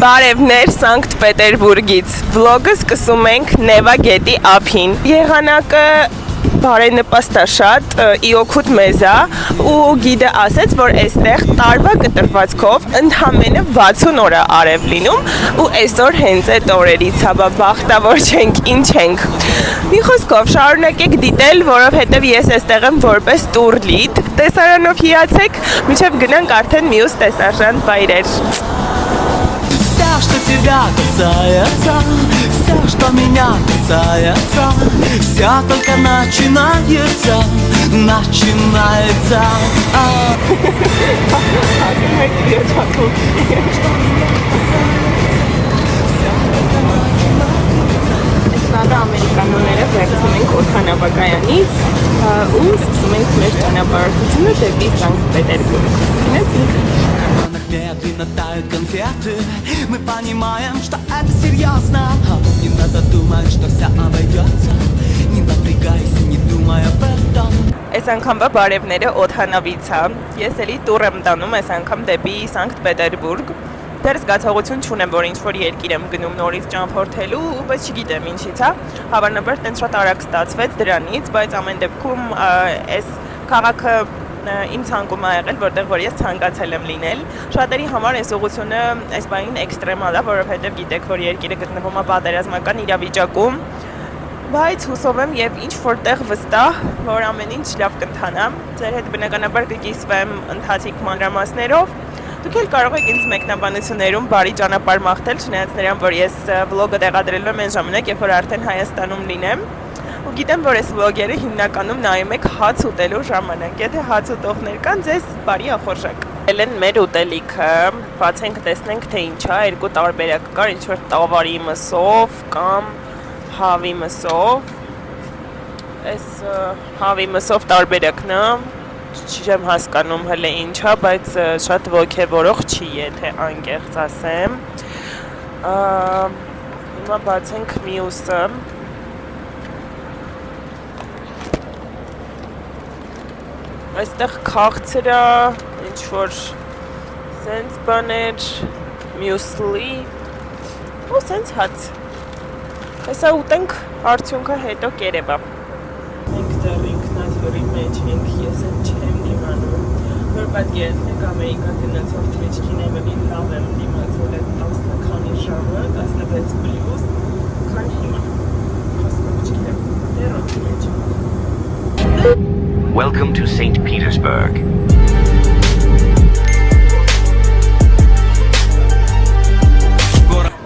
Բարևներ Սանկտ Պետերբուրգից։ Վլոգը սկսում ենք Նևա գետի ափին։ Եղանակը բարենպաստաշատ իօգուտ մեզ է ու գիդը ասեց, որ այստեղ տարվա կտրվածքով ընդամենը 60 օր է արև լինում ու այսօր հենց այդ օրերից է, բախտավոր չենք, ինչ ենք։ Մի խոսքով շարունակեք դիտել, որովհետև ես այստեղ եմ որպես տուրլիդ, տեսարանով հիացեք, մինչև գնանք արդեն մյուս տեսարժան վայրեր։ Все, что тебя касается, все, что меня касается, все только начинается, начинается. Սարը ամերիկանոները վերցնում ենք օդանավակայանից ու սկսում ենք մեր ճանապարհորդությունը դեպի Սանկտ Պետերբուրգ։ Գնացինք։ Медленно тают конфеты, мы понимаем, что это серьезно. Не надо думать, что все обойдется, не напрягайся, не думай об этом. Այս անգամվա բարևները օդանավից է։ Ես էլի տուր եմ տանում այս անգամ դեպի Սանկտ Պետերբուրգ։ Դեռ զգացողություն չունեմ, որ ինչ-որ երկիր եմ գնում նորից ճամփորդելու, բայց չգիտեմ ինչից է։ Հավանաբար տենց շատ արագ ստացվեց դրանից, բայց ամեն դեպքում այս քաղաքը իմ ցանկում է եղել, որտեղ որ ես ցանկացել եմ լինել։ Շատերի համար այս ուղղությունը այս բանին էքստրեմալ է, որովհետև գիտեք, որ երկիրը գտնվում է պատերազմական իրավիճակում, բայց հուսով եմ եւ ինչ որտեղ վստահ, որ ամեն ինչ լավ կընթանա։ Ձեր հետ բնականաբար կկիսվեմ ընթացիկ մանրամասներով։ Դուք էլ կարող եք ինձ մեկնաբանություններում բարի ճանապարհ մաղթել, չնայած նրան, որ ես վլոգը տեղադրելու եմ այն ժամանակ, երբ որ արդեն Հայաստանում լինեմ։ Ու գիտեմ, որ այս վլոգերը հիմնականում նայում եք հաց ուտելու ժամանակ։ Եթե հաց ուտողներ կան, ձեզ բարի ախորժակ։ Ել են մեր ուտելիքը, բացենք տեսնենք թե ինչ է, երկու տարբերակ կար, ինչ որ տավարի մսով կամ հավի մսով։ Այս հավի մսով տարբերակն է, չեմ հասկանում հələ ինչ է, բայց շատ ոգևորող չի, եթե անկեղծ ասեմ։ Հիմա բացենք մյուսը։ Այստեղ քաղցր է, ինչ-որ սենց բաներ, մյուսլի, ու սենց հաց։ Հեսա ուտենք, արդյունքը հետո կերևա։ Մենք դեռ ինքնաթիռի մեջ ենք, ես են չեմ դիմանում, որ պատկերացնեք Ամերիկա գնացող թեչքին էվելին լավ եմ դիմացել այդ 10 քանի ժամը, 16 պլյուս, քան հիմա, հասկանում չգիտեմ, դեռ օդի մեջ։ Welcome to St. Petersburg.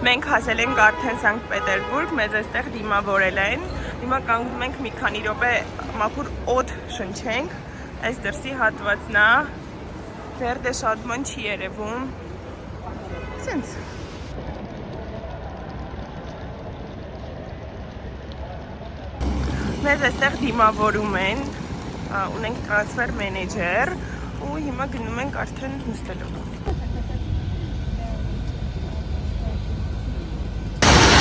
Մենք հասել ենք արդեն Սանկտ Պետերբուրգ, մեզ այստեղ դիմավորել են։ Հիմա կանգնում ենք մի քանի րոպե մաքուր օդ շնչենք։ Այս դրսի հատվածն է։ Դեռ դե շատ ման չի երևում։ Սենց։ Մեզ այստեղ դիմավորում են, ունենք տրանսֆեր մենեջեր ու հիմա գնում ենք արդեն նստելու։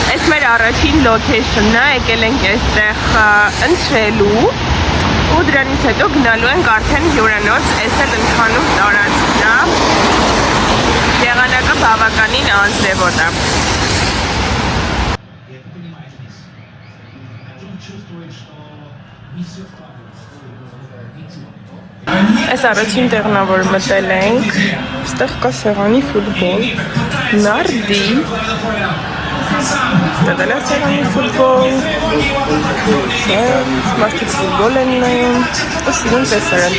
Այս մեր առաջին լոքեյշնն է, եկել ենք այստեղ ընթրելու ու դրանից հետո գնալու ենք արդեն հյուրանոց, այս էլ ընդհանուր տարածքն է, եղանակը բավականին անձրևոտ է։ Այս առաջին տեղն է, որ մտել ենք, այստեղ կա սեղանի ֆուտբոլ, նարդի, այստեղ էլ է սեղանի ֆուտբոլ, մարդիկ ֆուտբոլ են նայում, ու սիրուն տեսարան։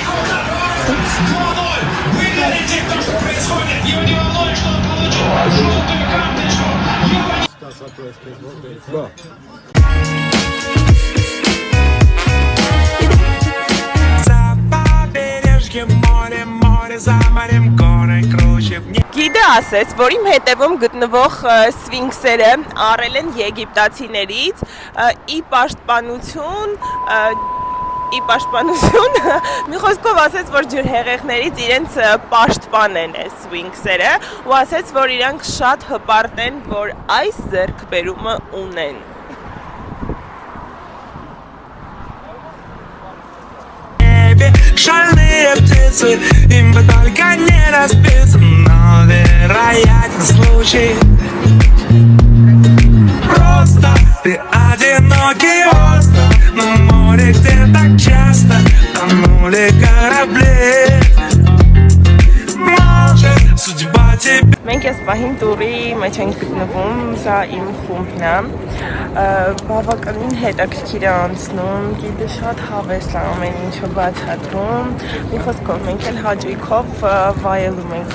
Գիդը ասեց, որ իմ հետևում գտնվող սվինքսերը առել են եգիպտացիներից ի պաշտպանություն, մի խոսքով ասեց, որ ջրհեղեղներից իրենց պաշտպան են սվինքսերը ու ասեց, որ իրանք շատ հպարտ են, որ այս ձեռքբերումը ունեն։ шальные птицы, им бы только не разбиться, но вероятен случай. Просто ты одинокий остров на море, где так часто тонули корабли. Может, судьба тебе. Մենք այս պահին տուրի մեջ ենք գտնվում, սա իմ խումբն է, բավականին հետաքրքիր է անցնում, գիտը շատ հավես է ամեն ինչը բացատրում, մի խոսքով մենք էլ հաճույքով վայելում ենք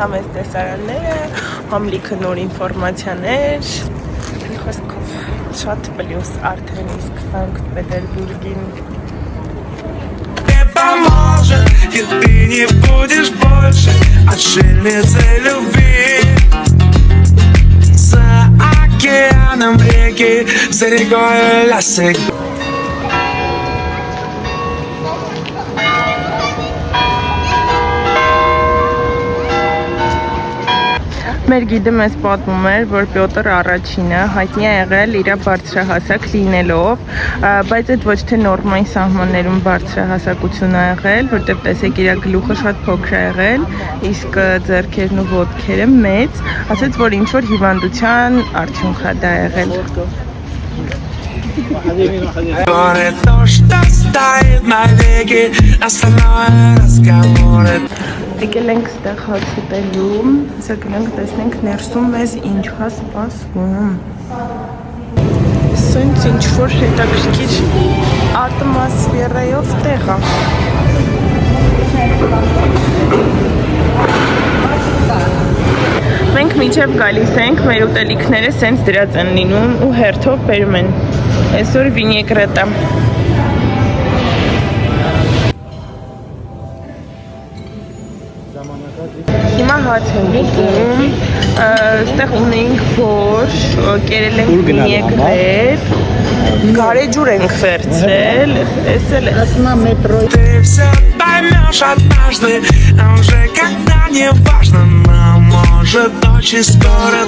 համ այս տեսարանները, համ լիքը նոր ինֆորմացիաներ, մի խոսքով շատ պլյուս արդեն իսկ Սանկտ Պետերբուրգին Поможет, и ты не будешь больше отшельницей любви. За океаном реки, за рекой лясы. Մեր գիդը մեզ պատմում էր, որ Պյոտր առաջինը հայտնի է եղել իր բարձրահասակ լինելով, բայց այդ ոչ թե նորմային սահմաններում բարձրահասակություն է եղել, որտեղ տեսեք իր գլուխը շատ փոքր է եղել, իսկ ձեռքերն ու ոտքերը մեծ, ասաց, որ ինչ-որ հիվանդության արդյունք է դա եղել։ Говорит то, что стоит навеки, остальное разговоры. Եկել ենք ստեղ հաց ուտելու, հեսա գնանք տեսնենք ներսում մեզ ինչ է սպասվում։ Սենց ինչ-որ հետաքրքիր ատմոսֆերայով տեղ է։ Մենք մինչև գալիս ենք, մեր ուտելիքները սենց դրած են լինում ու հերթով բերում են։ Այսօր վինեգրետ է։ Հիմա հաց ենք ուտում, ստեղ ունենք բորշ, կերել ենք վինեգրետ, գարեջուր ենք վերցրել, տեսել ես։ Ты все поймешь однажды, а уже когда не важно, но может очень скоро.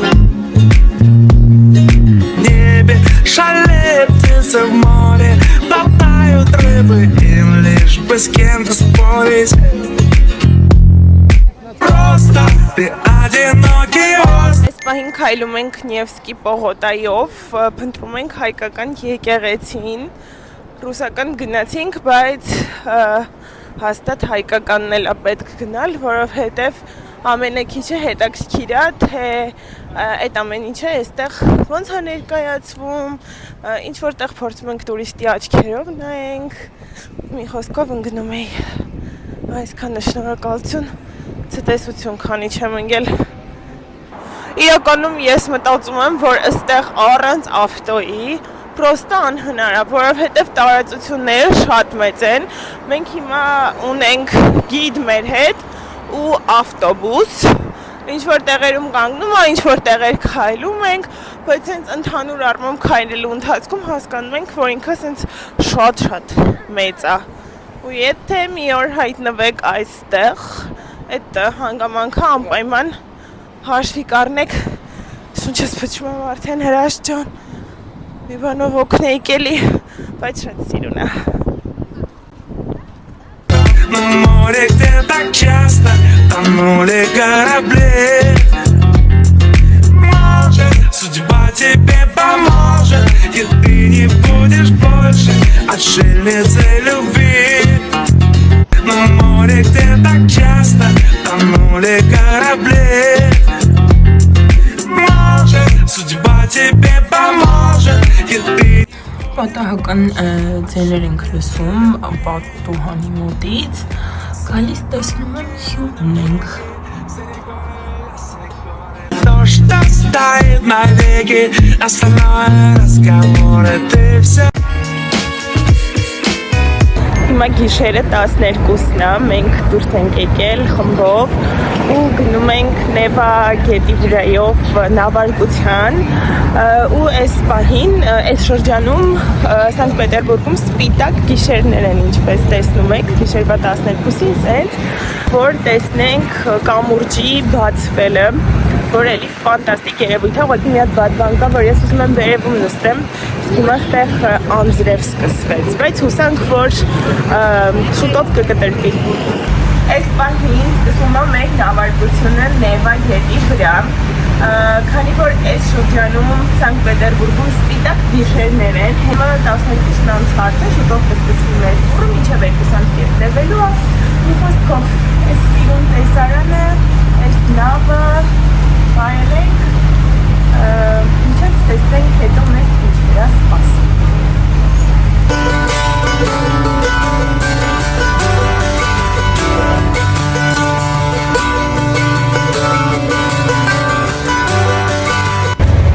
В небе шалеют птицы, в море плавают рыбы, им лишь бы с кем-то спорить. Просто ты одинокий остров. Այս պահին քայլում ենք Նևսկի պողոտայով, փնտրում ենք հայկական եկեղեցին, ռուսական գնացինք, բայց հաստատ հայկականն էլ է պետք գնալ, որովհետև ամենակիչը հետաքրքիր է, թե այդ ամեն ինչը այստեղ ոնց է ներկայացվում, ինչ որտեղ փորձում ենք տուրիստի աչքերով նայենք, մի խոսքով ընկնում էի, այսքանը շնորհակալություն, ցտեսություն, քանի չեմ ընկել։ Իրականում ես մտածում եմ, որ այստեղ առանց ավտոյի պրոստը անհնար է, որովհետև տարածությունները շատ մեծ են, մենք հիմա ունենք գիդ մեր հետ ու ավտոբուս, ինչ-որ տեղերում կանգնում է, ինչ-որ տեղեր քայլում ենք, բայց հենց ընդհանուր առմամբ քայլելու ընթացքում հասկանում ենք, որ ինքը հենց շատ-շատ մեծ է։ Ու եթե մի օր հայտնվեք այստեղ, այդ հանգամանքը անպայման հաշվի կառնեք, շունչս փչում եմ արդեն Հրաշ ջան, մի բանով օգնեիք էլի, բայց շատ սիրուն է։ На море, где так часто тонули корабли. Может, судьба тебе поможет, и ты не будешь больше отшельницей любви. На море, где так часто тонули корабли. Может, судьба тебе поможет, и ты. Պատահական ձեներ ենք լսում պատուհանի մոտից, գալիս տեսնում եմ հյուրն ենք։ То, что стоит навеки, остальное разговоры, ты все. Հիմա գիշերը 12-ն է, մենք դուրս ենք եկել խմբով ու գնում ենք Նևա գետի վրայով նավարկության ու այս պահին, այս շրջանում Սանկտ Պետերբուրգում սպիտակ գիշերներ են, ինչպես տեսնում եք, գիշերվա 12-ին սենց, որ տեսնենք կամուրջի բացվելը, որ էլի ֆանտաստիկ երևույթ է, ուղղակի մի հատ բադ բան կա, որ ես ուզում եմ վերևում նստեմ, իսկ հիմա ստեղ անձրև սկսվեց, բայց հուսանք, որ շուտով կկտրվի։ Այս պահին սկսում է մեր նավարկությունը Նևա գետի վրա, քանի որ այս շրջանում Սանկտ Պետերբուրգում սպիտակ գիշերներ են, հիմա 12-ն անց հարց է, շուտով կսկսվի մեր տուրը, մինչև 2-ից կես տևելու է, մի խոսքով այս սիրուն տեսարանը, այս նավը վայելենք, մինչև տեսնենք հետո մեզ ինչ վրա սպասի։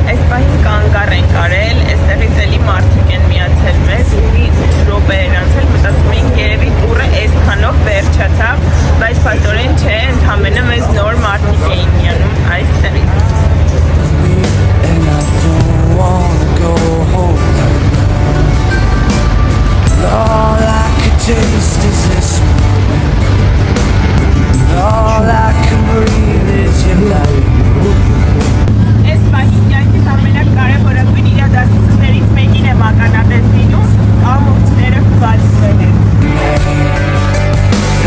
Այս պահին կանգառ ենք արել, այստեղից էլի մարդիկ են միացել մեզ, մի 8 րոպե էր անցել, մտածում էինք երևի տուրը այսքանով վերջացավ, բայց փաստորեն չէ, ընդամենը մեզ նոր մարդիկ էին միանում այստեղից։ And I don't wanna go home. All I could taste is this moment. All I can breathe is your light. Այս պահին կյանքիս ամենակարևորագույն իրադարձություններից մեկին եմ ականատես լինում, ամոթները բացվել են։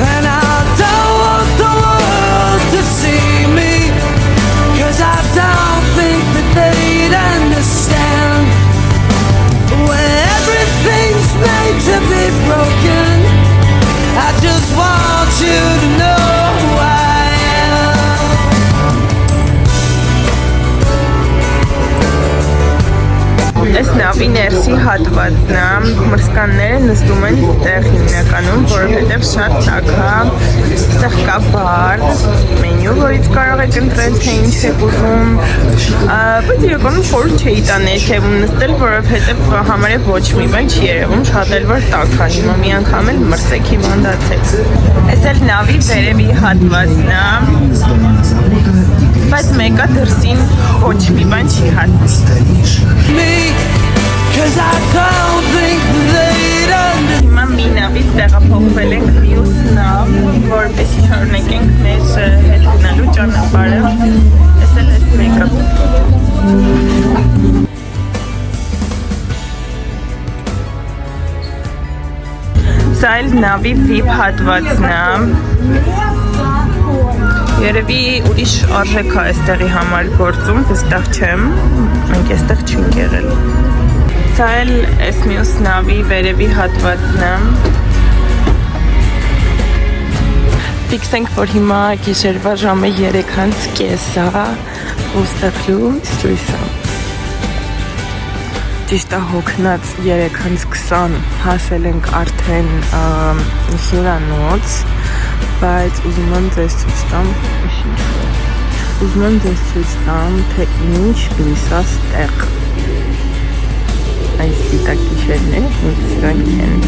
And I don't want the world to see me, 'cause I don't think that they'd understand. When everything's made to be broken, I just want you to know who I am. Այս նավի ներսի հատվածն է, մրցկանները նստում են տեղ հիմնականում, որովհետև շատ տաք է, ստեղ կա բար, մենյու, որից կարող եք ընտրել, թե ինչ եք ուզում, բայց իրականում խորհուրդ չէի տա ներքևում նստել, որովհետև համարյա ոչ մի բան չի երևում, շատ էլ որ տաք է, հիմա մի անգամ էլ մրցեք հիվանդացեք։ Այս էլ նավի վերևի հատվածն է, բայց մեկը դրսին ոչ մի բան չի հատվում։ Me, 'cause I don't think they'd understand. Հիմա մի նավից տեղափոխվել ենք մյուս նավ, որպեսզի շարունակենք մեր հետ գնալու ճանապարհը։ Այս էլ էս մեկը։ Սա էլ նավի VIP հատվածն է։ Երևի ուրիշ արժեք է այստեղի համար գործում, վստահ չեմ, մենք այստեղ չենք եղել։ Սա էլ այս մյուս նավի վերևի հատվածն է։ Ֆիքսենք, որ հիմա գիշերվա ժամը 3:30 է, ու ստեղ լույս է։ Ճիշտ է հոգնած 3:20 հասել ենք արդեն հյուրանոց, բայց ուզում եմ ձեզ ցույց տամ, թե ինչ լույս է ստեղ։ Այս սպիտակ գիշերները ինձ սրանք են։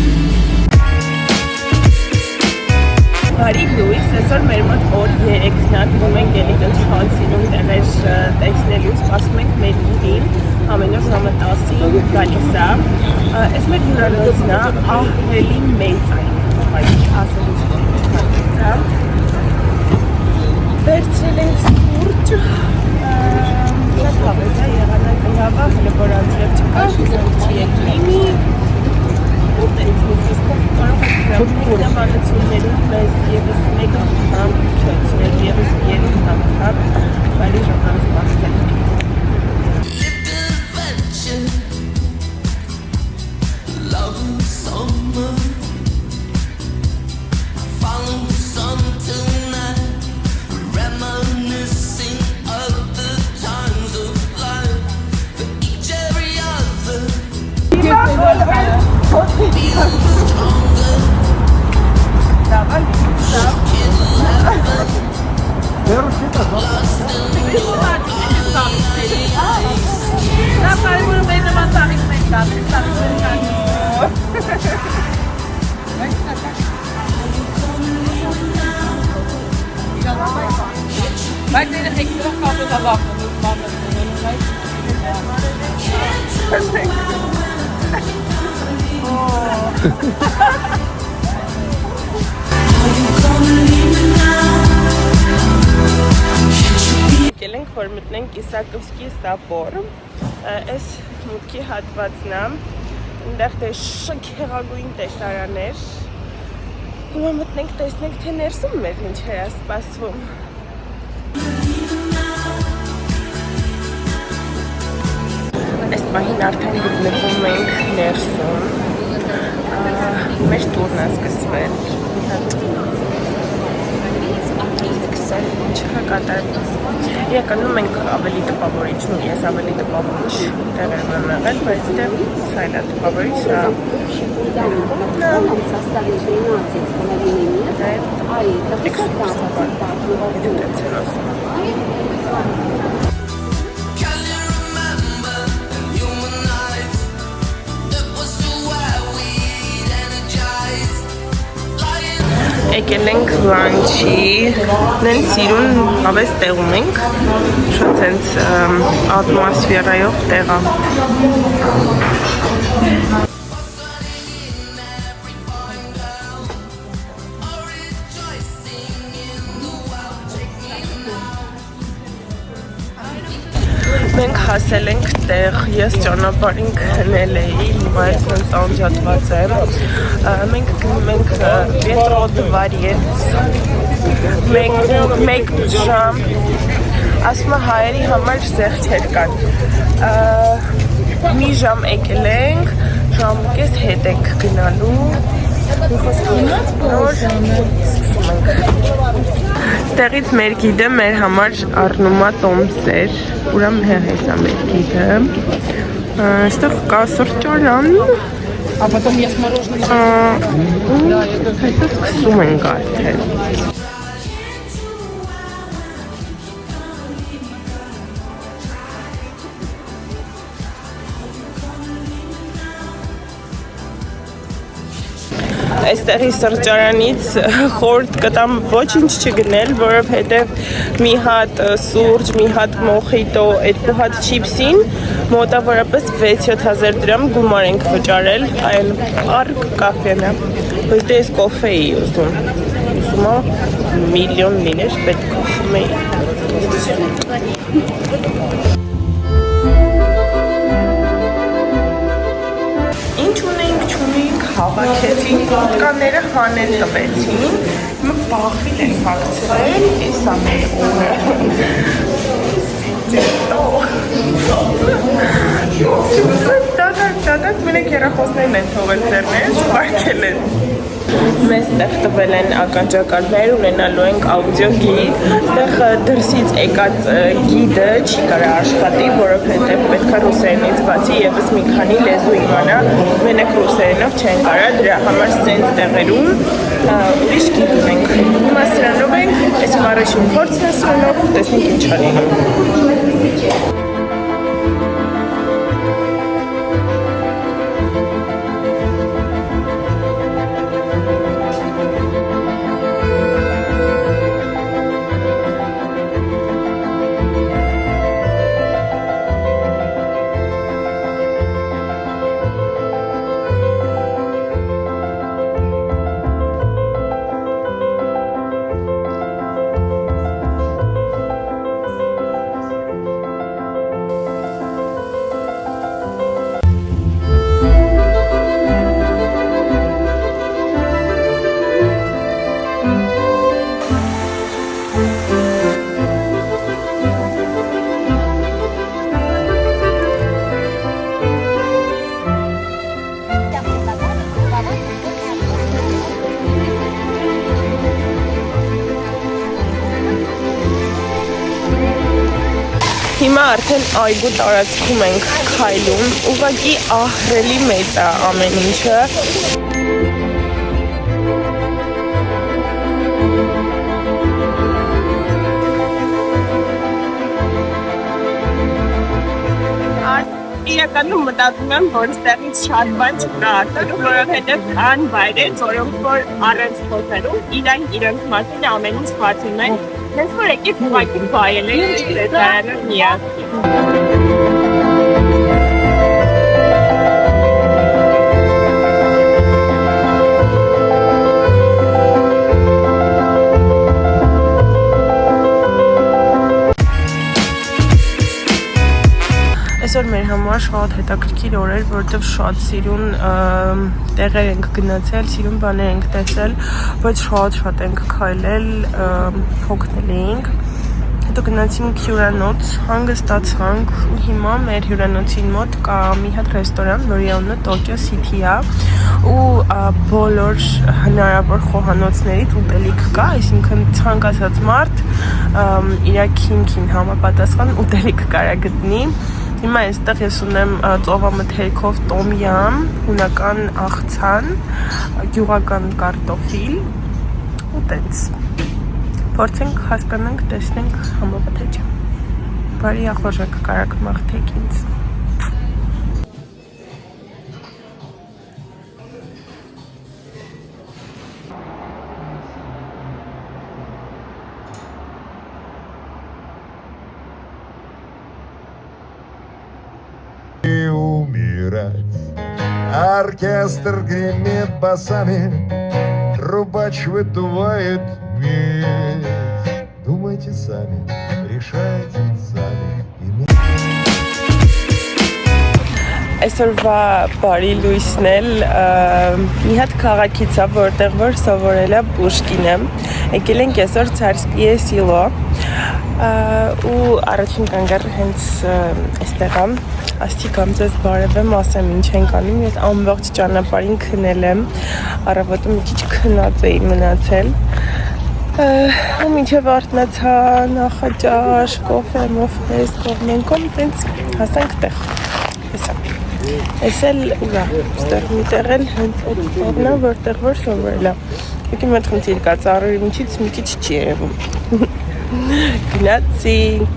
Բարի լույս, այսօր մեր մոտ օր 3-ն է, գնում ենք էլի տենց շատ սիրուն տեղեր տեսնելու, սպասում ենք մեր հյուրին, ամեն օր ժամը 10-ին գալիս է։ Այս մեր հյուրանոցն է, ահռելի մեծ է, բայց ասելու չկա։ Վերցրել ենք սուրճ, շատ հավես է, եղանակը լավ է, հələ որ անձրև չկա, չի եկլինի, ու տենց մի խոսքով կարող եք գրավում նմանություններում մեզ ևս մեկ անգամ, չէ, ևս 3 անգամ, բարի ժամանց մաշտել։ եկել ենք, որ մտնենք Իսակովսկի Սաբոր, այս մուտքի հատվածն է, այնտեղ դե շքեղագույն տեսարաններ, հիմա մտնենք տեսնենք, թե ներսում մեզ ինչ է սպասվում։ Այս պահին արդեն գտնվում ենք ներսում, մեր տուրն է սկսվել, Իրականում մենք ավելի տպավորիչ, ես ավելի տպավորիչ տեղեր եմ եղել, բայց դե սայլ է տպավորիչ, եկել ենք լանչի, նենց սիրուն հավես տեղում ենք, շատ հենց ատմոսֆերայով տեղ է։ Մենք հասել ենք տեղ, ես ճանապարհին քնել էի, հիմա ես նենց անջատված եմ, մենք գնում ենք Պետրո Դվարец, մեկ ժամ, ասում է հայերի համար զեղչեր կան, մի ժամ եկել ենք, ժամ կես հետ ենք գնալու, նոր սկսում ենք։ Ստեղից մեր գիդը մեր համար առնում է տոմսեր, ուրեմն հեսա մեր գիդը, այստեղ կա սրճարան, հեսա սկսում ենք արդեն։ Այստեղի սրճարանից խորտ կտամ ոչինչ չգնել, որովհետև մի հատ սուրճ, մի հատ մոխիտո, 2 հատ չիպսին մոտավորապես 6-7 հազար դրամ գումար ենք վճարել, այլ առկ կաֆեն է, բայց դե ես կոֆե էի ուզում, միլիոն լիներ, պետք ուզում էի։ Ինչ ունենք, չունենք, հավաքեցին, կոտկաները հանել տվեցին, հիմա բախիլ են հագցրել, էսա մեր Դադակ մենեք հեռախոսներն են թողել ձեռները, չպարկել են։ Մեզ տեղ տվել են ականջակալներ, ունենալու ենք աուդիո գիդ, տեղ դրսից եկած գիդը չի կարա աշխատի, որովհետև պետք է ռուսերենից բացի եւս մի քանի լեզու իմանա, մենակ ռուսերենով չեն կարա, դրա համար սենց տեղերում ուրիշ գիդ ունենք։ Հիմա սրանով ենք, այս առաջին փորձն է սրանով, տեսնենք ինչ է լինում։ Հիմա արդեն այգու տարածքում ենք քայլում, ուղղակի ահռելի մեծ է ամեն ինչը։ Իրականում մտածում եմ, որ ստեղից շատ բան չկա արտարում, որովհետև կան վայրեր, որոնք որ առանց փոխելու իրենք մասին ամեն ինչ բացում են, հենց որ եկեք ուղղակի վայել են, չտեսարանը միակ։ Այսօր մեր համար շատ հետաքրքիր օր էր, որովհետև շատ սիրուն տեղեր ենք գնացել, սիրուն բաներ ենք տեսել, բայց շատ ենք քայլել, հոգնել էինք։ Հետո գնացինք հյուրանոց, հանգստացանք ու հիմա մեր հյուրանոցին մոտ կա մի հատ ռեստորան, որի անունը Tokyo City է ու բոլոր հնարավոր խոհանոցներից ուտելիք կա, այսինքն ցանկացած մարդ իր քիմքին համապատասխան ուտելիք կարա գտնի։ Հիմա այստեղ ես ունեմ ծովամթերքով տոմյամ, հունական աղցան, գյուղական կարտոֆիլ ու տենց։ Փորձենք հասկանանք, տեսնենք համապատեջ։ Բարի ախորժակ կարաք մաղթեք ինձ։ Умирать. Оркестр гремит басами, трубач выдувает медь. Думайте сами, решайте сами. Այսօրվա բարի լույսն էլ մի հատ քաղաքից է, որտեղ որ սովորել է Պուշկինը։ Եկել ենք այսօր Ցարսկիե Սիլո ու առաջին կանգառը հենց այստեղ է։ Աստի կամ ձեզ բարևեմ, ասեմ ինչ ենք անում։ Ես ամբողջ ճանապարհին քնել եմ, առավոտը մի քիչ քնած էի մնացել։ Ու մինչև արթնացա նախաճաշ, կոֆե, մոֆես, կողմենքոմ, տենց հասանք տեղ։ Հեսա։ Ես էլ ուրա, ստեղ մի տեղ էլ հենց օտնա, որտեղ որ սովորել է։ Եկի մեծ խնդիր կա, ծառերի միջից մի քիչ չի երևում։ Գնացինք։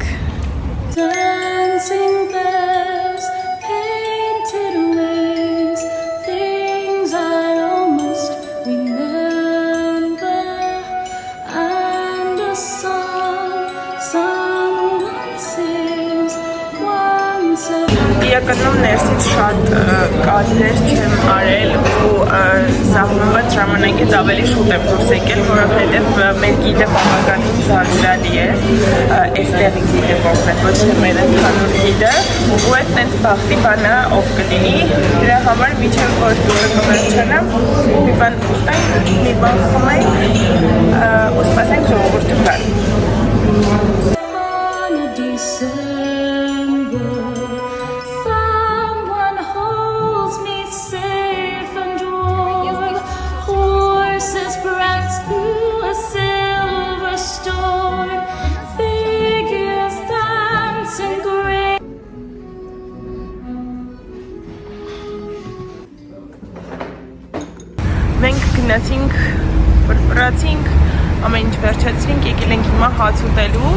Dancing bells, painted wings, things I almost remember, and a song someone sings once a Իրականում ներսից շատ կարիներ չեմ արել ու սահմանված ժամանակից ավելի շուտ եմ դուրս եկել, որովհետև մեր գիդը բավականին զարդարի է, այստեղի գիդը կոնկրետ, ոչ թե մեր ընդհանուր գիդը, ու այդ տենց բախտի բանը ով կլինի, դրա համար միջև որ դուրը կվերջանամ, մի բան ուտենք, մի բան խմենք ու սպասենք ժողովուրդը գալ։ on a December, someone holds me safe and warm. Horses prance through a silver storm, figures dance in gray. Մենք գնացինք, պրպրացինք, ամեն ինչ վերջացրինք, եկել ենք հիմա հաց ուտելու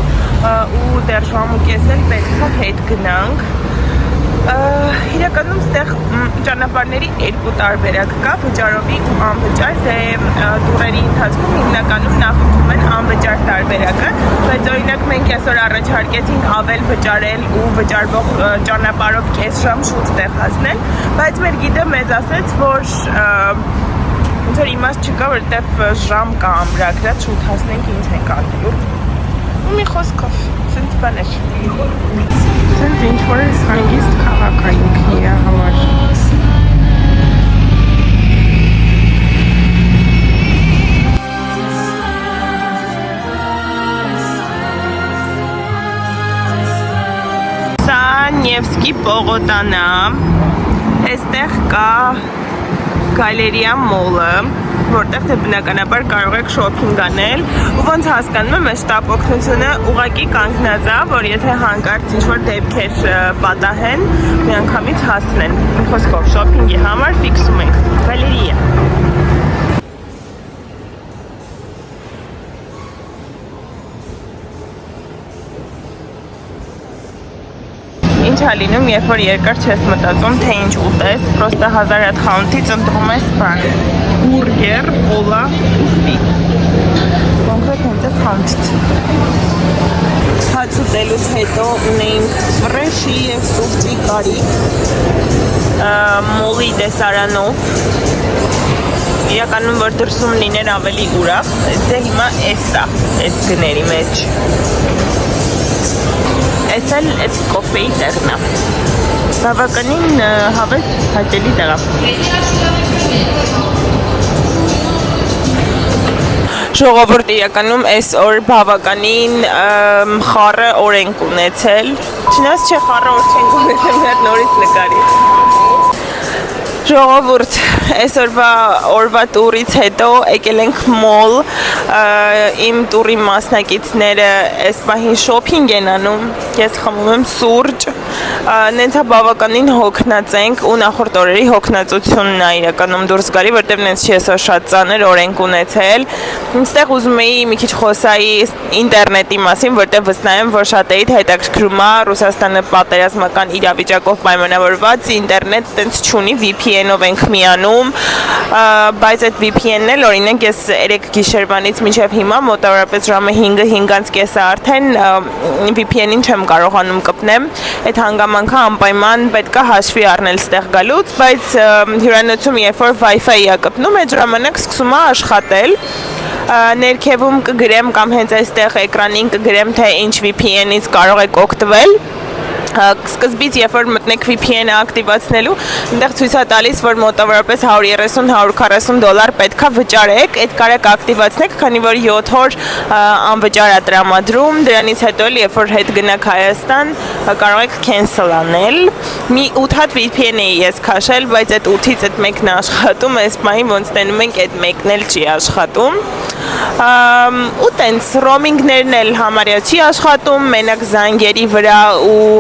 ու դեռ ժամուկես էլ պետք է հետ գնանք։ Իրականում ստեղ ճանապարհների երկու տարբերակ կա, վճարովի ու անվճար, դե տուրերի ընթացքում հիմնականում նախընտրում են անվճար տարբերակը, բայց օրինակ մենք այսօր առաջարկեցինք ավել վճարել ու վճարվող ճանապարհով կես ժամ շուտ տեղ հասնել, բայց մեր գիդը մեզ ասեց, որ ոնց որ իմաստ չկա, որովհետև ժամ կա ամրագրած, շուտ հասնենք ինչ ենք անելու։ Ու մի խոսքով, սենց բան էր։ Սենց ինչ-որ հանգիստ քաղաքային իր համար։ Սա Նևսկի պողոտան է, այստեղ կա Գալերիա մոլը, որտեղ թե բնականաբար կարող եք շոփինգ անել ու ոնց հասկանում եմ այս շտապ օգնությունը ուղղակի կանգնած է, որ եթե հանկարծ ինչ-որ դեպքեր պատահեն, միանգամից հասնեն։ Խոսքով շոփինգի համար ֆիքսում ենք Գալերիա։ Ինչ է լինում, երբ որ երկար չես մտածում, թե ինչ ուտես, պրոստը 1000 հատ խանութից ընտրում ես բան, բուրգեր, կոլա, ուստի։ Կոնկրետ հենց է խանութից։ Հաց ուտելուց հետո ունեինք ֆրեշի և սուպի կարիք, մոլի տեսարանով, իրականում որ դրսում լիներ ավելի ուրախ, դե հիմա էս է, էս գների մեջ։ Այս էլ էս կոֆեի տեղն է։ բավականին հավես հաճելի տեղ է։ Ժողովուրդ իրականում այսօր բավականին խառը օր ենք ունեցել։ Չնայած չէ խառը օր չենք ունեցել, մի հատ նորից նկարի։ Ժողովուրդ, այսօրվա օրվա տուրից հետո եկել ենք մոլ, իմ տուրի մասնակիցները այս պահին շոփինգ են անում, ես խմում եմ սուրճ, նենցա բավականին հոգնած ենք ու նախորդ օրերի հոգնածությունն է իրականում դուրս գալի, որտեղ նենց չի այսօր շատ ծանր օր ենք ունեցել, ինստեղ ուզում էի մի քիչ խոսայի ինտերնետի մասին, որտեղ վստահ եմ, որ շատերիդ հետաքրքրում է Ռուսաստանը պատերազմական իրավիճակով պայմանավորված, ինտերնետ տենց չունի, VPN-ով ենք միանում, բայց այդ VPN-ն էլ օրինակ ես 3 գիշերվանից մինչև հիմա մոտավորապես ժամը 5-5:30 կեսը արդեն VPN-ին չեմ կարողանում կպնեմ, այդ հանգամանքը անպայման պետք է հաշվի առնել ստեղ գալուց, բայց հյուրանոցում երբ որ Wi-Fi-ը կպնում, այդ ժամանակ սկսում է աշխատել, ներքևում կգրեմ կամ հենց այստեղ էկրանին կգրեմ, թե ինչ VPN-ից կարող եք օգտվել, սկզբից երբ որ մտնեք VPN-ը ակտիվացնելու, այնտեղ ցույց է տալիս, որ մոտավորապես $130-140 պետքա վճարեք, այդ կարեք ակտիվացնեք, քանի որ 7 օր անվճար է տրամադրում, դրանից հետո էլ երբ որ հետ գնաք Հայաստան, կարող եք cancel անել։ Մի 8 հատ VPN էի ես քաշել, բայց այդ 8-ից այդ մեկն է աշխատում, այս պահին ոնց տենում ենք այդ մեկն էլ չի աշխատում։ Ու տենց ռոմինգներն էլ համարյա չի աշխատում, մենակ զանգերի վրա ու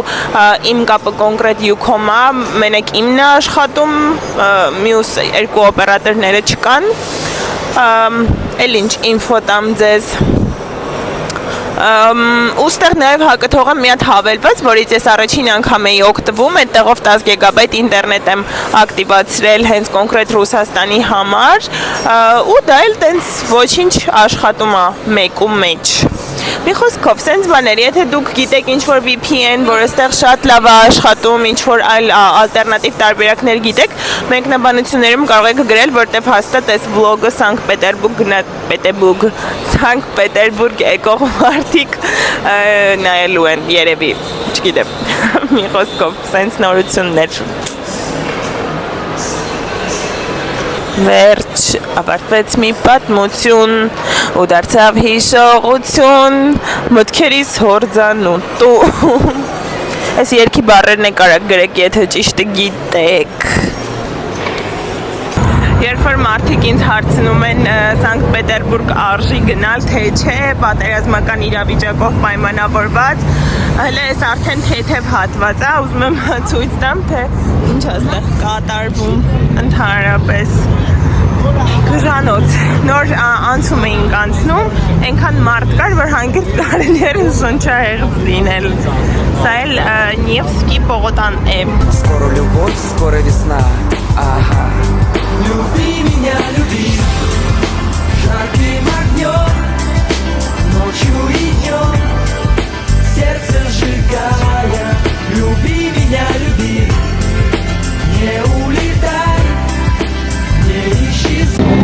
իմ կապը կոնկրետ յուքոմ է, մենակ իմն է աշխատում, մյուս երկու օպերատորները չկան, էլ ինչ ինֆո տամ ձեզ, ուստեղ նաև հակթողը մի հատ հավելված, որից ես առաջին անգամ էի օգտվում, այդտեղով 10 GB ինտերնետ եմ ակտիվացրել հենց կոնկրետ Ռուսաստանի համար, ու դա էլ տենց ոչինչ աշխատում է մեկու մեջ։ Մի խոսքով, սենց բաներ, եթե դուք գիտեք ինչ-որ VPN, որ այստեղ շատ լավ է աշխատում, ինչ-որ այլ ալտերնատիվ տարբերակներ գիտեք, մեկնաբանություններում կարող եք գրել, որտև հաստատ այս վլոգը Սանկտ Պետերբուրգ եկող մարդիկ նայելու են, երևի, չգիտեմ, մի խոսքով, սենց նորություններ։ Վերջ, ավարտվեց մի պատմություն ու դարձավ հիշողություն, մտքերիս հորձանուտում։ Այս երկի բառերն է կարակ գրեք, եթե ճիշտը գիտեք։ Երբ որ մարդիկ ինձ հարցնում են Սանկտ Պետերբուրգ արժի գնալ, թե չէ, պատերազմական իրավիճակով պայմանավորված, հələ այս արդեն թեթև հատված է, ուզում եմ ցույց տամ, թե ինչ է այստեղ կատարվում ընդհանրապես։ Գրանոց, նոր անցում էինք անցնում, այնքան մարդ կար, որ հանգիստ կարելի էր շնչահեղձ լինել։ Սա էլ Նևսկի պողոտան է։ Скоро любовь, скоро весна. Ага. Люби меня, люби. Жарким огнем, ночью и днем, сердце сжигая. Люби меня, люби. Не улетай, не исчезай.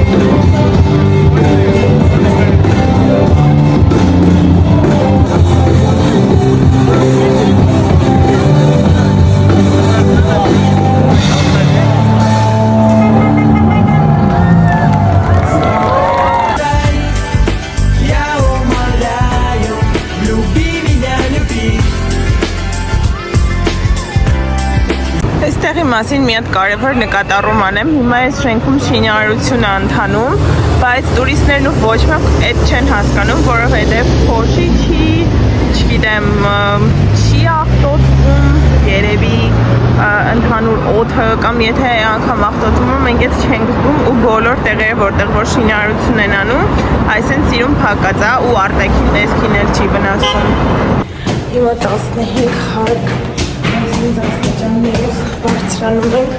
Այստեղի մասին մի հատ կարևոր նկատառում անեմ, հիմա այս շենքում շինարարություն է ընթանում, բայց տուրիստներն ու ոչ մեկ այդ չեն հասկանում, որովհետև փոշի չի, չգիտեմ, չի աղտոտվում, երևի ընդհանուր օդը կամ եթե անգամ աղտոտվում, մենք այդ չենք զգում ու բոլոր տեղերը, որտեղ որ շինարարություն են անում, այսինքն սիրուն փակած է ու արտաքին տեսքին էլ չի վնասում։ Հիմա 15 հարկ աստիճաններով բարձրանում ենք,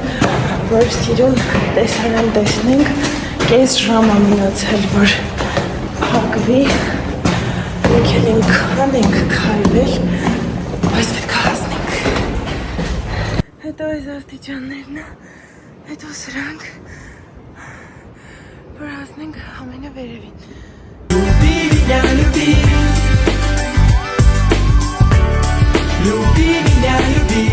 որ սիրուն տեսարան տեսնենք, կես ժամ է մնացել, որ փակվի, եկել ենք անենք քայլել, բայց պետք է հասնենք։ Հետո այս աստիճաններն է, հետո սրանք, որ հասնենք ամենավերևին։ Люби меня, люби. Люби меня, люби.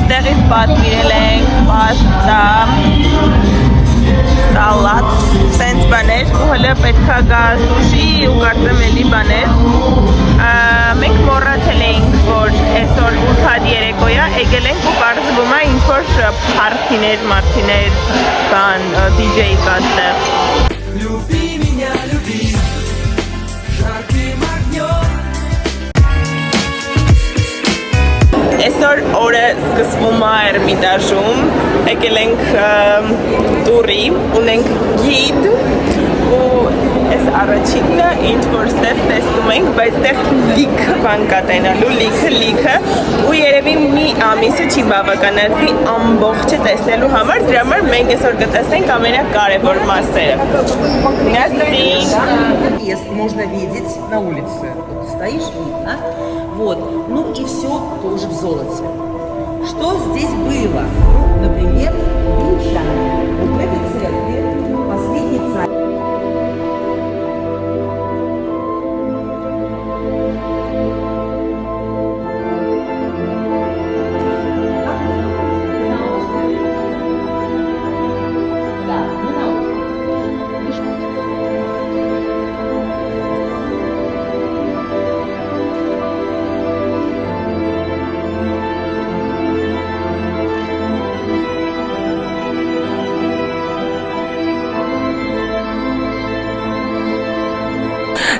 Տեղից պատվիրել ենք պաստա, սալատ, սենց բաներ, ու հələ պետքա գա սուշի ու կարծեմ էլի բաներ։ Մենք մոռացել էինք, որ այսօր 8 երեկոյա եկել ենք ու կարծվում է ինչ-որ փարթիներ, մարտիներ կան, DJ կա այդտեղ։ Люби меня, люби жарким огнем. Այսօր օրը սկսվում է Էրմիտաժում, եկել ենք տուրի, ունենք գիդ ու այս առաջինը ինչ-որ ստեղ տեսնում ենք, բայց ստեղ լիքը բան կա տենալու, լիքը ու երևի մի ամիսը չի բավականացնի ամբողջը տեսնելու համար, դրա համար մենք այսօր կտեսնենք ամենակարևոր մասերը։ Есть, можно видеть на улице. Вот стоишь, видно. Вот. Ну и все тоже в золоте. Что здесь было? Например, венчание. Вот в этой церкви последний царь.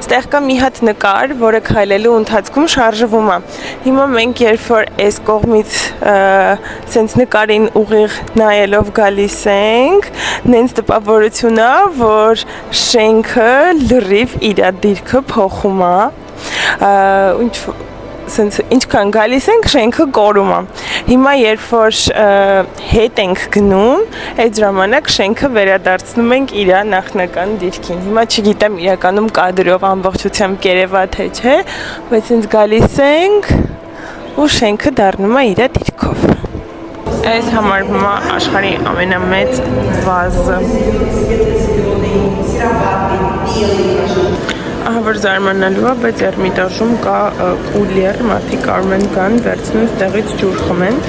Ստեղ կա մի հատ նկար, որը քայլելու ընթացքում շարժվում է։ Հիմա մենք երբ որ այս կողմից սենց նկարին ուղիղ նայելով գալիս ենք, նենց տպավորություն է, որ շենքը լրիվ իր դիրքը փոխում է։ Սենց ինչքան գալիս ենք, շենքը կորում է։ Հիմա երբ որ հետ ենք գնում, այդ ժամանակ շենքը վերադարձնում ենք իր նախնական դիրքին։ Հիմա չգիտեմ իրականում կադրով ամբողջությամբ կերևա թե չէ, բայց սենց գալիս ենք ու շենքը դառնում է իր դիրքով։ Այս համարվում է աշխարհի ամենամեծ վազը։ Ահա որ զարմանալու է, բայց Էրմիտաժում կա կուլեր, մարդիկ կարում են գան, վերցնեն տեղից ջուր խմեն։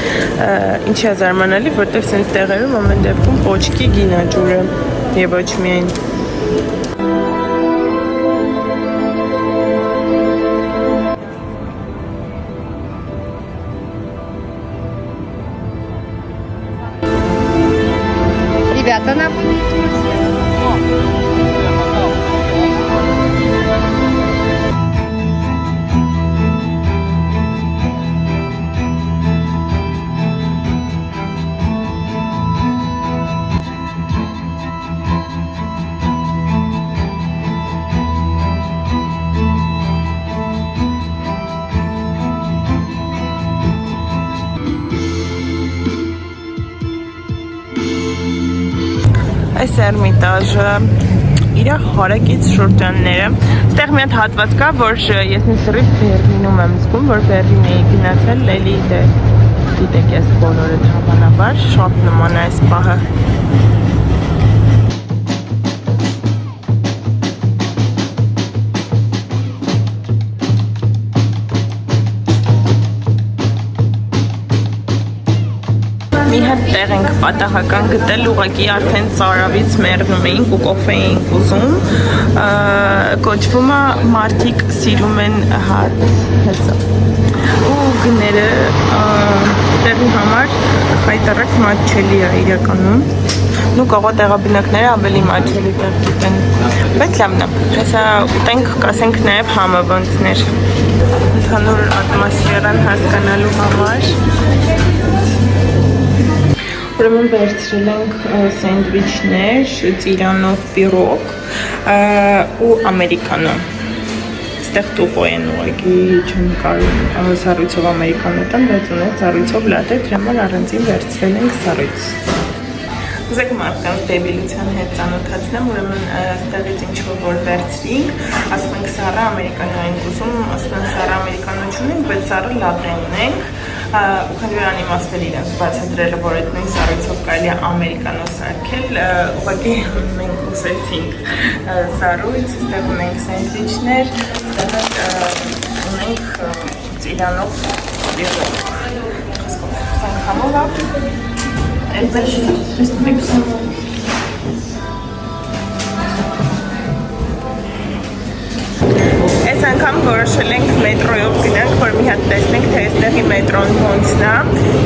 Ինչի է զարմանալի, որտեղ սենց տեղերում ամեն դեպքում պոչկի գինա ջուրը եւ ոչ միայն։ Ребята, нам Այս Էրմիտաժը իր հարակից շրջանները։ Ստեղ մի հատ հատված կա, որ ես ինձ լրիվ Բեռլինում եմ զգում, որ Բեռլին էի գնացել, էլի դե գիտեք ես բոլորը հավանաբար, շատ նման է այս պահը։ Մի հատ տեղ ենք պատահական գտել, ուղղակի արդեն ծարավից մեռնում էինք ու կոֆե էինք ուզում, կոչվում է մարդիկ սիրում են հաց հեսա ու գները տեղի համար խայտարակ մատչելի է իրականում ու կողո տեղաբնակները ավելի մատչելի տեղ գիտեն, բայց լավն է, հեսա ուտենք կասենք նաև համը ոնցներ ընդհանուր ատմոսֆերան հասկանալու համար Ուրեմն վերցրել ենք սենդվիչներ, ծիրանով պիրոգ ու ամերիկանո։ Ստեղ տուղո են ուղղակի չեմ կարում սառույցով ամերիկանո տան, բայց ունենք սառույցով լատե, դրա համար առանձին վերցրել ենք սառույց։ Ուզեք մարդկանց դեբիլության հետ ծանոթացնեմ, ուրեմն ստեղից ինչ-որ որ վերցրինք, ասում ենք սառը ամերիկանո ենք ուզում, ասում ենք սառը ամերիկանո չունենք, բայց սառը լատե ունենք, ու քանի որ անիմաստել իրենց բացատրելը, որ այդ նույն սառույցով կարելի է ամերիկանո սարքել, ուղղակի մենք ուզեցինք սառույց, ստեղ ունենք սենդվիչներ, ստեղ ունենք ծիրանով անգամով Այս անգամ որոշել ենք մետրոյով գնանք, որ մի հատ տեսնենք, թե այստեղի մետրոն ոնցն է։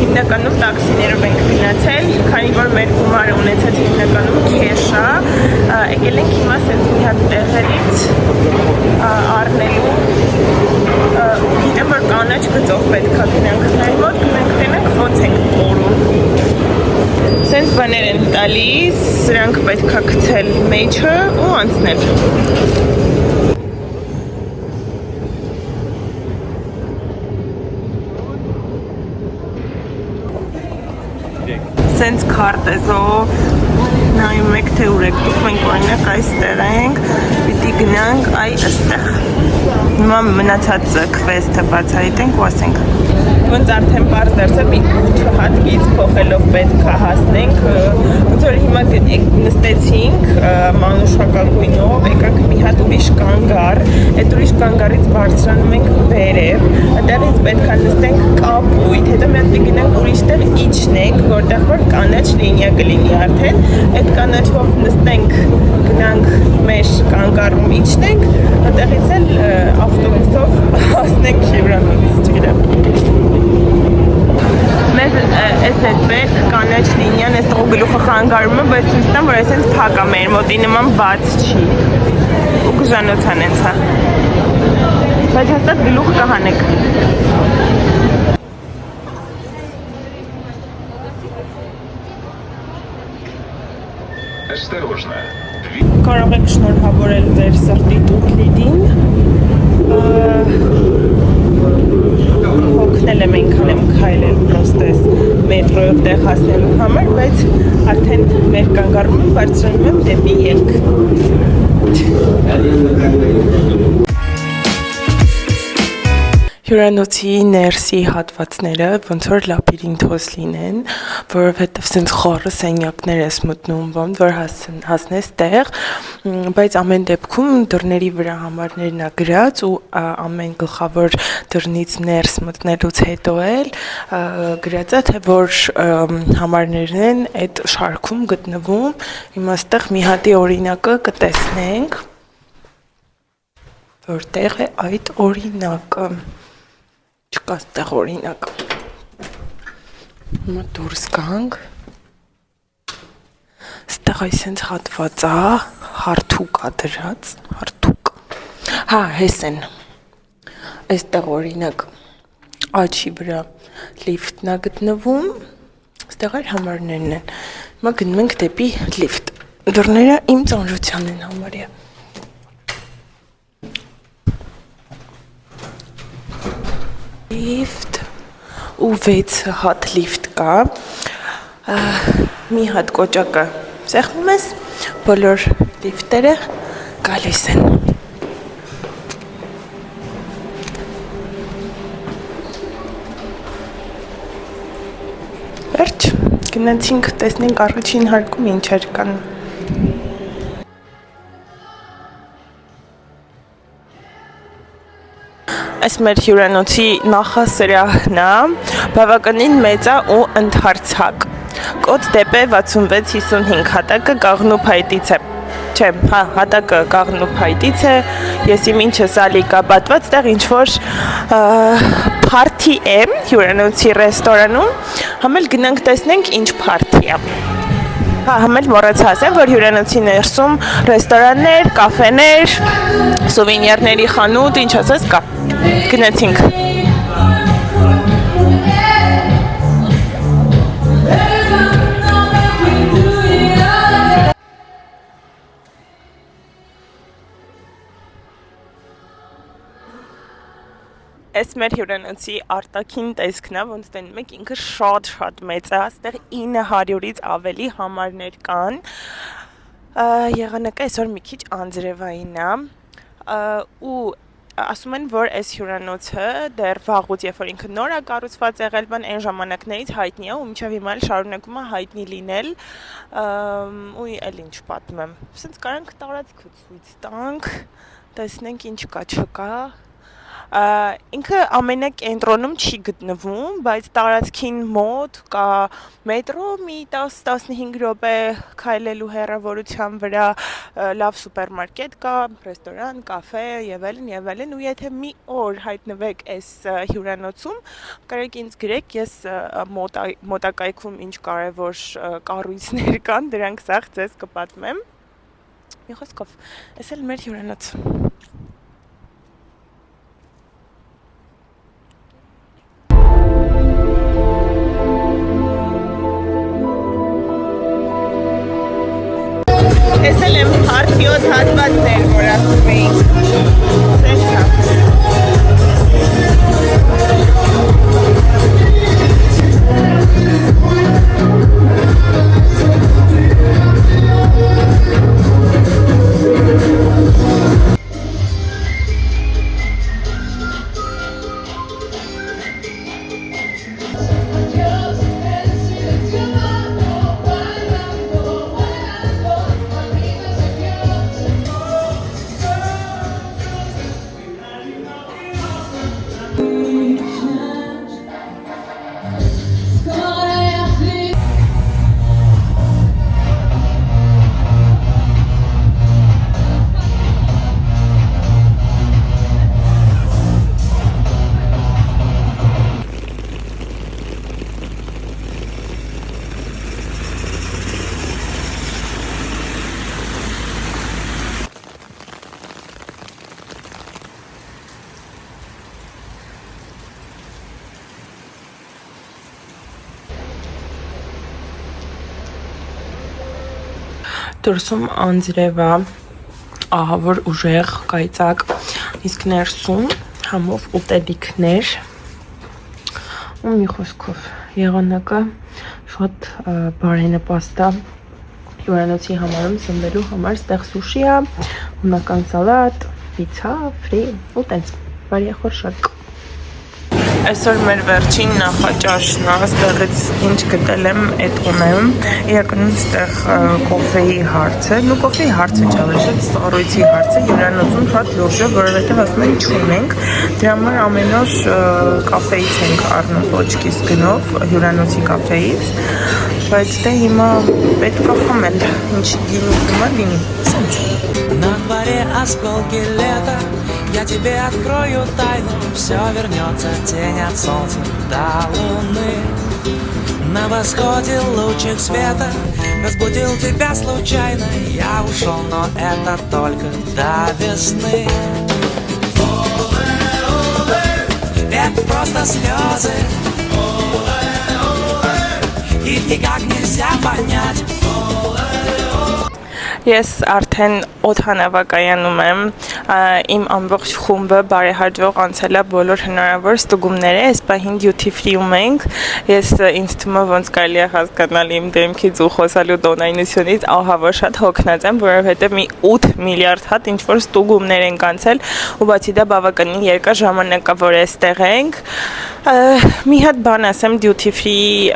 Հիմնականում տաքսիներով ենք գնացել, քանի որ մեր գումարը ունեցած հիմնականում քեշ է։ Եկել ենք հիմա ասենց մի հատ տեղերից առնելու գիտեմ, որ կանաչ գծով պետք է գնանք նայ մոտ, գնանք տենանք ոնց ենք օրում։ Սենց բաներ են տալիս, սրանք պետք է գցել մեջը ու անցնել։ Սենց քարտեզով նայում եք, թե ուր եք դուք, մենք օրինակ այստեղ ենք, պիտի գնանք այ այստեղ։ Հիմա մնացած քվեսթը բացահայտենք ու ասենք։ Ոնց արդեն պարզ դարձավ, մի 8 հատկից փոխելով պետք է հասնենք, ոնց որ հիմա նստեցինք մանուշական գույնով, եկանք մի հատ ուրիշ կանգար, այդ ուրիշ կանգարից բարձրանում ենք վերև, այդտեղից պետք է նստենք կապույտ, հետո մի հատ գնանք ուրիշտեղ իջնենք, որտեղ որ կանաչ լինիա կլինի արդեն, այդ կանաչով նստենք, գնանք մեր կանգարում իջնենք, այդտեղից էլ ավտոբուսով հասնենք հյուրանոց, չգիտեմ։ Մեզ այս այդ պետք կանաչ լինիան այս տղու գլուխը խանգարում է, բայց ցույց տամ, որ այսենց փակ է մեր մոտի նման բաց չի։ Ու կժանոցան ենք հա։ Բայց հաստատ գլուխ կհանեք։ Осторожно. Կարող եք շնորհավորել ձեր սրտի տուկլիդին։ Հոգնել եմ այնքան եմ քայլել պրոստես մետրոյով տեղ հասնելու համար, բայց արդեն մեր կանգառում բարձրանում եմ դեպի ելք։ Հյուրանոցի ներսի հատվածները ոնց որ լաբիրինթոս լինեն, որովհետև սենց խորը սենյակներ ես մտնում, ոնց որ հասնես տեղ, բայց ամեն դեպքում դռների վրա համարներն է գրած ու ամեն գլխավոր դռնից ներս մտնելուց հետո էլ գրած է, թե որ համարներն են այդ շարքում գտնվում, հիմա այստեղ մի հատի օրինակը կտեսնենք, որտեղ է այդ օրինակը։ Չկա ստեղ օրինակ։ Հիմա դուրս գանք։ Ստեղ այսենց հատված է, հարթուկ է դրած, հարթուկ։ Հա, հես են։ Այստեղ օրինակ աչի վրա լիֆտն է գտնվում, ստեղ այլ համարներն են։ Հիմա գնում ենք դեպի լիֆտ։ Դռները իմ ծանրության են համարյա։ Լիֆտ ու 6 հատ լիֆտ կա, մի հատ կոճակը սեղմում ես, բոլոր լիֆտերը գալիս են։ Վերջ, գնացինք տեսնենք առաջին հարկում ինչեր կան։ Այս մեր հյուրանոցի նախասրահն է, բավականին մեծ է ու ընդարձակ։ Կոդ դեպե 6655 հատակը կաղնու փայտից է։ Չէ, հա, հատակը կաղնու փայտից է, ես իմ ինչս ալիկա պատված, տեղ ինչ-որ փարթի է հյուրանոցի ռեստորանում, համել գնանք տեսնենք ինչ փարթի է։ Հա, համել մոռացա ասեմ, որ հյուրանոցի ներսում ռեստորաններ, կաֆեներ, սուվենիրների խանութ, ինչ ասես կա։ Գնացինք։ Այս մեր հյուրանոցի արտաքին տեսքն է, ոնց տենում եք, ինքը շատ մեծ է, այստեղ 900-ից ավելի համարներ կան, եղանակը այսօր մի քիչ անձրևային է, ու ասում են, որ այս հյուրանոցը դեռ վաղուց, երբ որ ինքը նոր է կառուցված եղել, բան այն ժամանակներից հայտնի է ու մինչև հիմա էլ շարունակում է հայտնի լինել, ու էլ ինչ պատմում եմ, սենց կարանք տարածքը ցույց տանք, տեսնենք ինչ կա չկա, Ինքը ամենակենտրոնում չի գտնվում, բայց տարածքին մոտ կա մետրո մի 10-15 րոպե քայլելու հեռավորության վրա լավ սուպերմարկետ կա, ռեստորան, կաֆե եւ այլն, ու եթե մի օր հայտնվեք այս հյուրանոցում, կարեք ինձ գրեք, ես մոտակայքում ինչ կարևոր կառույցներ կան, դրանք սաղ ձեզ կպատմեմ։ Մի խոսքով, այս էլ մեր հյուրանոց։ Ես էլ եմ հարթիոտ հատվածներ, որ ասում էինք։ Սենց հա։ Դուրսում անձրև է, ահավոր ուժեղ, կայծակ, իսկ ներսում համով ուտելիքներ ու մի խոսքով եղանակը շատ բարենպաստ է հյուրանոցի համարում սնվելու համար, ստեղ սուշի է, հունական սալատ, պիցա, ֆրի ու տենց բարեխորշակ։ Այսօր մեր վերջին նախաճաշն է, ստեղից ինչ գտել եմ, էդ ունեմ, իրականում ստեղ կոֆեի հարցը, ու կոֆեի հարցը չավեր, շատ սառույցի հարցը, հյուրանոցում շատ լուրջ է, որովհետև ասում են չունենք, դրա համար ամեն օր կաֆեից ենք առնում ոչկիս գնով, հյուրանոցի կաֆեից, բայց դե հիմա պետք է խմել, ինչ լինի հիմա լինի, սենց։ На дворе осколки лета, я тебе открою тайну. Все вернется, тень от солнца до луны. На восходе лучик света разбудил тебя случайно. Я ушел, но это только до весны. Это просто слезы, их никак нельзя понять. Ես արդեն օդանավակայանում եմ, իմ ամբողջ խումբը բարեհաջող անցել է բոլոր հնարավոր ստուգումները, այս պահին duty free-ում ենք, ես ինձ թվում է ոնց կարելի է հասկանալ իմ դեմքից ու խոսալու տոնայնությունից, ահավոր շատ հոգնած եմ, որովհետև մի 8 միլիարդ հատ ինչ-որ ստուգումներ ենք անցել, ու բացի դա բավականին երկար ժամանակ է, որ այստեղ ենք, մի հատ բան ասեմ duty free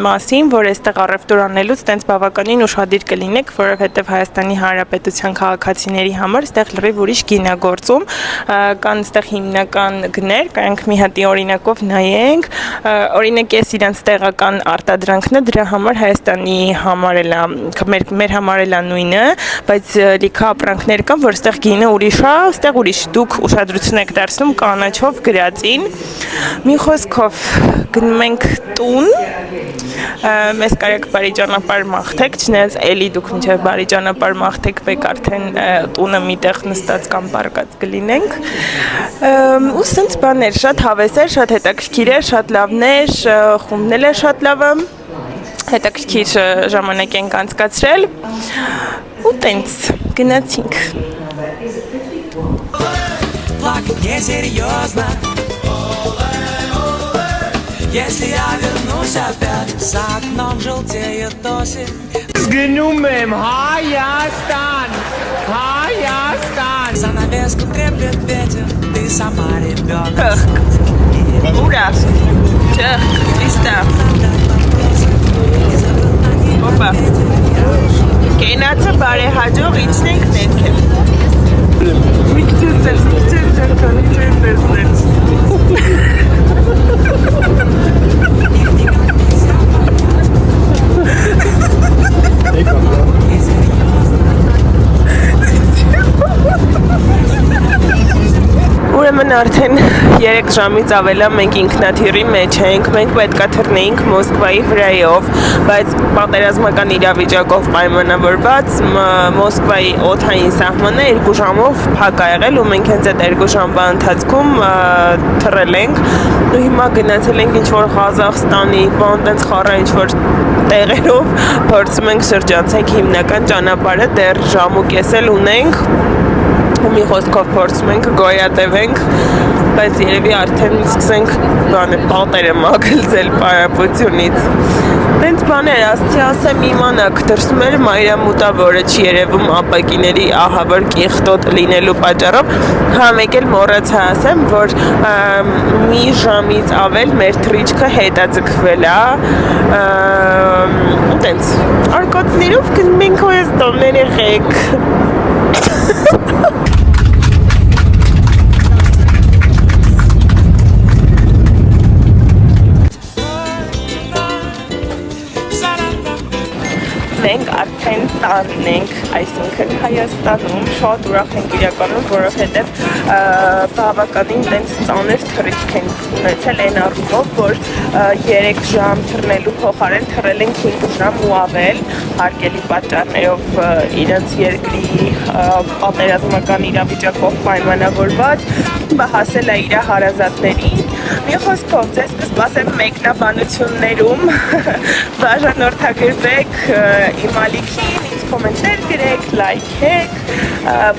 մասին, որ այստեղ առևտուր անելուց տենց բավականին ուշադիր կլինեք, որովհետև Հայաստանի Հանրապետության քաղաքացիների համար այստեղ լրիվ ուրիշ գին է գործում, կան այստեղ հիմնական գներ, կարանք մի հատի օրինակով նայենք, օրինակ ես իրանց տեղական արտադրանքն է, դրա համար Հայաստանի համար էլ մեր համար էլ նույնը, բայց լիքը ապրանքներ կան, որ այստեղ գինը ուրիշ է, այստեղ ուրիշ, դուք ուշադրություն եք դարձնում կանաչով գրածին, մի խոսքով գնում ենք տուն, մեզ կարեք բարի ճանապարհ մաղթեք, չնայած էլի դուք մինչև բարի ճանապարհ մաղթեք, բեք արդեն տունը միտեղ նստած կամ պարկած կլինենք, ու սենց բաներ, շատ հավես էր, շատ հետաքրքիր էր, շատ լավն էր, խումբն էլ է շատ լավը, հետաքրքիր ժամանակ ենք անցկացրել, ու տենց գնացինք։ Плакать несерьезно, если я вернусь опять, за окном желтеет осень. Գնում եմ Հայաստան, Հայաստան. Занавеску треплет ветер, ты сама ребенок. Ուրա, չեղ, ճիստա, ոպա, կենացը բարեհաջող իջնենք ներքև։ Մի քիչ ես ջան, Ուրեմն արդեն 3 ժամից ավել է մենք ինքնաթիռի մեջ ենք, մենք պետքա թռնեինք Մոսկվայի վրայով, բայց պատերազմական իրավիճակով պայմանավորված Մոսկվայի օդային սահմանը 2 ժամով փակ ա եղել ու մենք հենց այդ 2 ժամվա ընթացքում թռել ենք ու հիմա գնացել ենք ինչ-որ Ղազախստանի, բան տենց խառը ինչ-որ տեղերով փորձում ենք շրջանցենք հիմնական ճանապարհը, դեռ ժամ ու կես էլ ունենք ու մի խոսքով փորձում ենք գոյատևենք, բայց երևի արդեն սկսենք պատերը մագլձել պարապությունից։ Տենց բաներ, ասցի ասեմ իմանաք, դրսում էր մայրամուտավորը չի երևում ապակիների ահավոր կիղտոտ լինելու պատճառով, հա մեկ էլ մոռացա ասեմ, որ մի ժամից ավել մեր թռիչքը հետաձգվել է, տենց արկածներով գնում ենք Հայաստաններ եղեք։ Մենք արդեն տանն ենք, այսինքն Հայաստանում շատ ուրախ ենք իրականում, որովհետև բավականին տենց ծանր թռիչք ենք ունեցել այն առումով, որ 3 ժամ թռնելու փոխարեն թռել ենք 5 ժամ ու ավել, հարկելի պատճառներով իրենց երկրի պատերազմական իրավիճակով պայմանավորված, հասել է իր հարազատներին։ Մի խոսքով ձեզ կսպասեմ մեկնաբանություններում, բաժանորդագրվեք իմ ալիքին, ինձ կոմենտներ գրեք, լայքեք,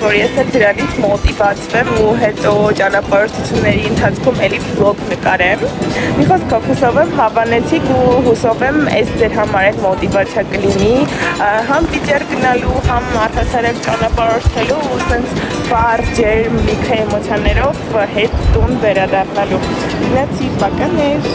որ ես էլ դրանից մոտիվացվեմ ու հետո ճանապարհորդությունների ընթացքում էլի վլոգ նկարեմ։ Մի խոսքով հուսով եմ հավանեցիք ու հուսով եմ այս ձեր համար էլ մոտիվացիա կլինի համ վիճեր գնալու, համ առհասարակ ճանապարհորդելու ու սենց վառ ջերմ լիքը էմոցիաներով հետ տուն վերադառնալու։ Գնացի, պականեր։